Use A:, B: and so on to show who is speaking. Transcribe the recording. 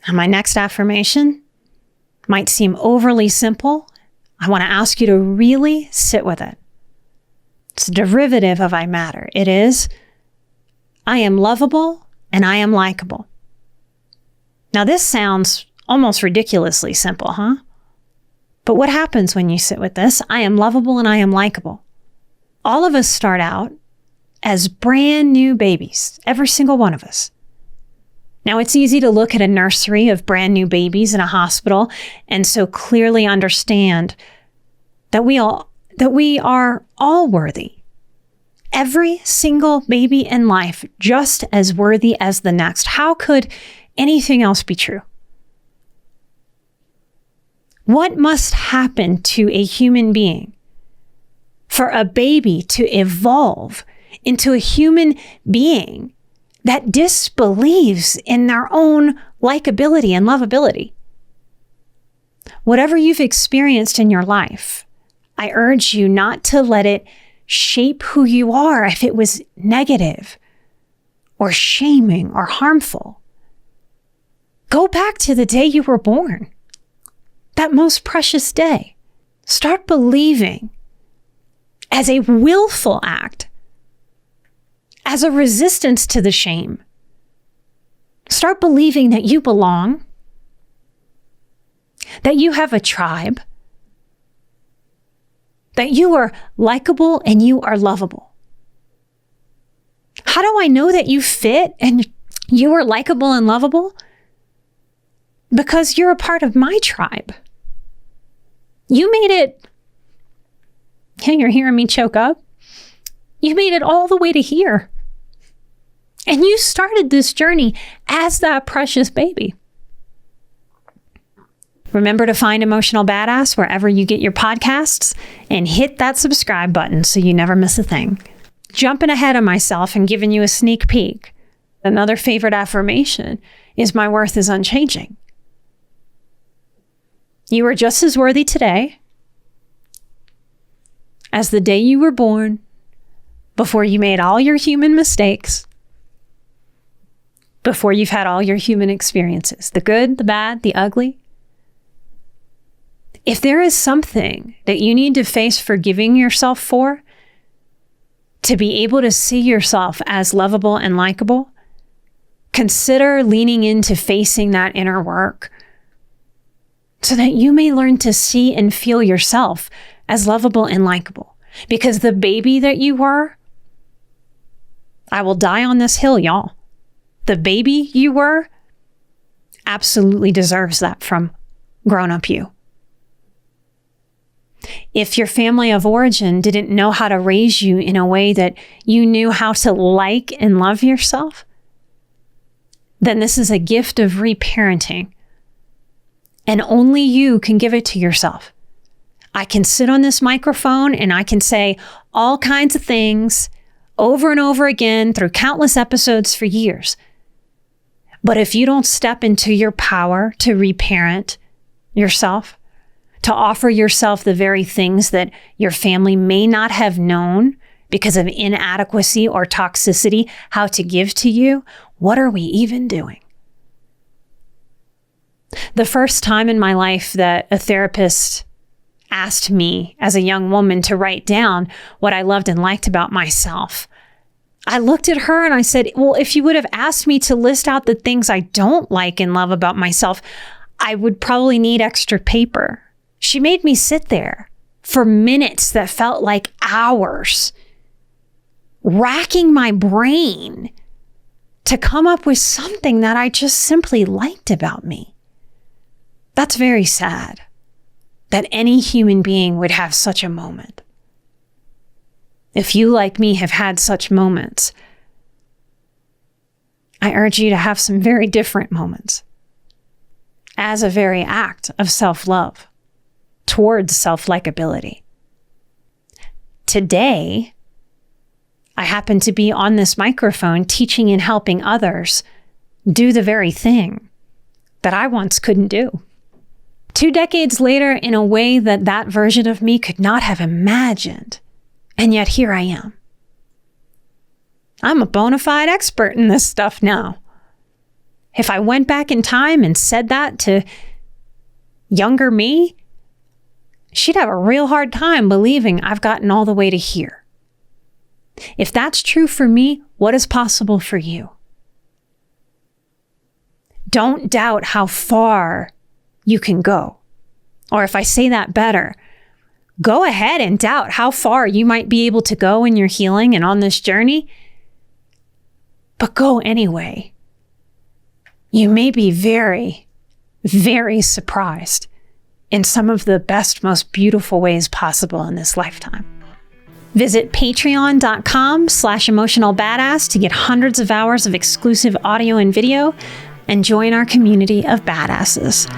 A: And my next affirmation might seem overly simple. I want to ask you to really sit with it. It's a derivative of I matter. It is, I am lovable and I am likable. Now, this sounds almost ridiculously simple, huh? But what happens when you sit with this? I am lovable and I am likable. All of us start out as brand new babies, every single one of us. Now, it's easy to look at a nursery of brand new babies in a hospital and so clearly understand that we are all worthy. Every single baby in life just as worthy as the next. How could anything else be true? What must happen to a human being for a baby to evolve into a human being that disbelieves in their own likability and lovability? Whatever you've experienced in your life, I urge you not to let it shape who you are if it was negative or shaming or harmful. Go back to the day you were born, that most precious day. Start believing as a willful act, as a resistance to the shame. Start believing that you belong, that you have a tribe, that you are likable and you are lovable. How do I know that you fit and you are likable and lovable? Because you're a part of my tribe. You made it, you're hearing me choke up. You made it all the way to here. And you started this journey as that precious baby. Remember to find Emotional Badass wherever you get your podcasts and hit that subscribe button so you never miss a thing. Jumping ahead of myself and giving you a sneak peek, another favorite affirmation is my worth is unchanging. You are just as worthy today as the day you were born, before you made all your human mistakes, before you've had all your human experiences, the good, the bad, the ugly. If there is something that you need to face forgiving yourself for, to be able to see yourself as lovable and likable, consider leaning into facing that inner work so that you may learn to see and feel yourself as lovable and likable. Because the baby that you were, I will die on this hill, y'all. The baby you were absolutely deserves that from grown-up you. If your family of origin didn't know how to raise you in a way that you knew how to like and love yourself, then this is a gift of reparenting. And only you can give it to yourself. I can sit on this microphone and I can say all kinds of things over and over again through countless episodes for years. But if you don't step into your power to reparent yourself, to offer yourself the very things that your family may not have known because of inadequacy or toxicity, how to give to you, what are we even doing? The first time in my life that a therapist asked me as a young woman to write down what I loved and liked about myself, I looked at her and I said, well, if you would have asked me to list out the things I don't like and love about myself, I would probably need extra paper. She made me sit there for minutes that felt like hours, racking my brain to come up with something that I just simply liked about me. That's very sad that any human being would have such a moment. If you, like me, have had such moments, I urge you to have some very different moments as a very act of self-love towards self-likability. Today, I happen to be on this microphone teaching and helping others do the very thing that I once couldn't do. 2 decades later, in a way that that version of me could not have imagined. And yet here I am. I'm a bona fide expert in this stuff now. If I went back in time and said that to younger me, she'd have a real hard time believing I've gotten all the way to here. If that's true for me, what is possible for you? Don't doubt how far you can go. Or if I say that better, go ahead and doubt how far you might be able to go in your healing and on this journey, but go anyway. You may be very, very surprised in some of the best, most beautiful ways possible in this lifetime. Visit patreon.com/emotionalbadass to get hundreds of hours of exclusive audio and video and join our community of badasses.